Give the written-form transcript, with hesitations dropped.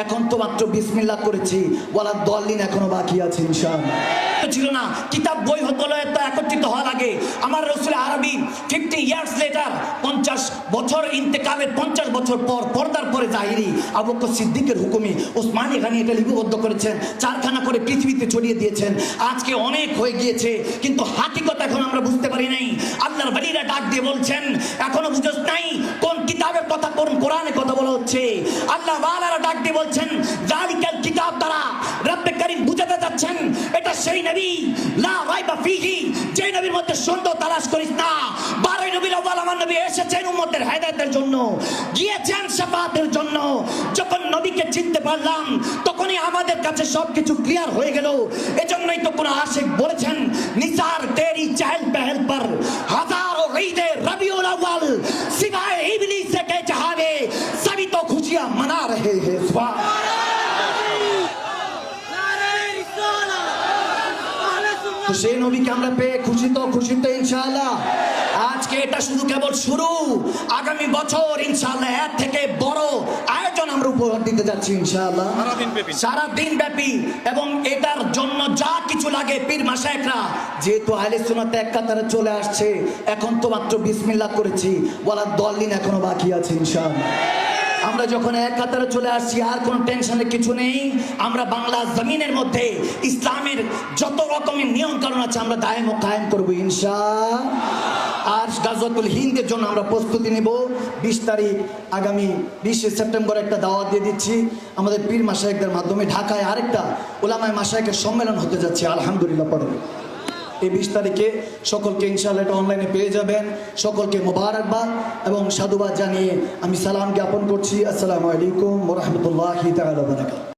এখন তো মাত্র বিসমিল্লাহ করেছি, ওয়ালা দলিন এখনো বাকি আছে ইনশাআল্লাহ। ছিল না কিতাব বই হলো এত একত্রিত হওয়ার আগে আমার রাসূল আরবি 50 ইয়ার্স লেটার 50 বছর ইন্তেকালের 50 বছর পর পর্দার পরে জাহিরি আবু বকর সিদ্দিকের হুকুমে ওসমানী গানি এটা লিপিবদ্ধ করেছেন, 4খানা করে পৃথিবীতে ছড়িয়ে দিয়েছেন। আজকে অনেক হয়ে গিয়েছে কিন্তু হাকিকত এখন আমরা বুঝতে পারি নাই। আল্লাহর ওলিরা ডাক দিয়ে বলছেন এখনো বুঝছ নাই কোন কিতাবের কথা, কোন কোরআনের কথা বলা হচ্ছে। আল্লাহ ওয়ালারা ডাক দিয়ে বলছেন জালিকাল কিতাব দ্বারা রব্বে কারীম বুঝাতে যাচ্ছেন এটা সেই নবী লা রাইবা ফিহি, যে নবীর মধ্যে সন্দেহ তালাশ করিস না। 12 নবীর আউয়াল আমার নবী এসেছেন উম্মতের হেদায়েতের জন্য, গিয়েছেন শাফাআতের জন্য। যখন নবীকে চিনতে পারলাম তখনই আমাদের কাছে সবকিছু ক্লিয়ার হয়ে গেল। এজন্যই তো কোন আশিক বলেছেন নিসার তেরি চহল পহল पर हजारों ईदे रबीउल अव्वल सिवाय इब्लीस के जहां में सभी तो खुशियां मना रहे हैं। তো সেই নবীকে আমরা পেয়ে খুশি তো ইনশাআল্লাহ। আজকে এটা শুধু কেবল শুরু, আগামী বছর ইনশাআল্লাহ এর থেকে বড় আয়োজন আমরা উপহার দিতে যাচ্ছি ইনশাআল্লাহ সারা দিন ব্যাপী। এবং এটার জন্য যা কিছু লাগে পীর মাশায়েখরা যেহেতু আহলে সুন্নাত এক কাতারে চলে আসছে, এখন তো মাত্র বিসমিল্লাহ করেছি, ওয়ালা দলিন এখনো বাকি আছে ইনশাআল্লাহ। আমরা যখন এক কাতারে চলে আসছি আর কোনো টেনশনের কিছু নেই। আমরা বাংলা জমিনের মধ্যে ইসলামের যত রকমের নিয়ম কানুন আছে আমরা দায়েম ও কায়েম করবো ইনশাআল্লাহ। আর গাজওয়াতুল হিন্দের জন্য আমরা প্রস্তুতি নেব। 20 তারিখ আগামী 20 সেপ্টেম্বর একটা দাওয়াত দিয়ে দিচ্ছি আমাদের পীর মাশায়েখদের মাধ্যমে। ঢাকায় আরেকটা উলামায়ে মাশায়েখের সম্মেলন হতে যাচ্ছে আলহামদুলিল্লাহ পরে এই 20 তারিখে। সকলকে ইনশাআল্লাহ এটা অনলাইনে পেয়ে যাবেন। সকলকে মোবারকবাদ এবং সাধুবাদ জানিয়ে আমি সালাম জ্ঞাপন করছি। আসসালামু আলাইকুম ওয়া রাহমাতুল্লাহি তাআলা ওয়া বারাকাতুহু।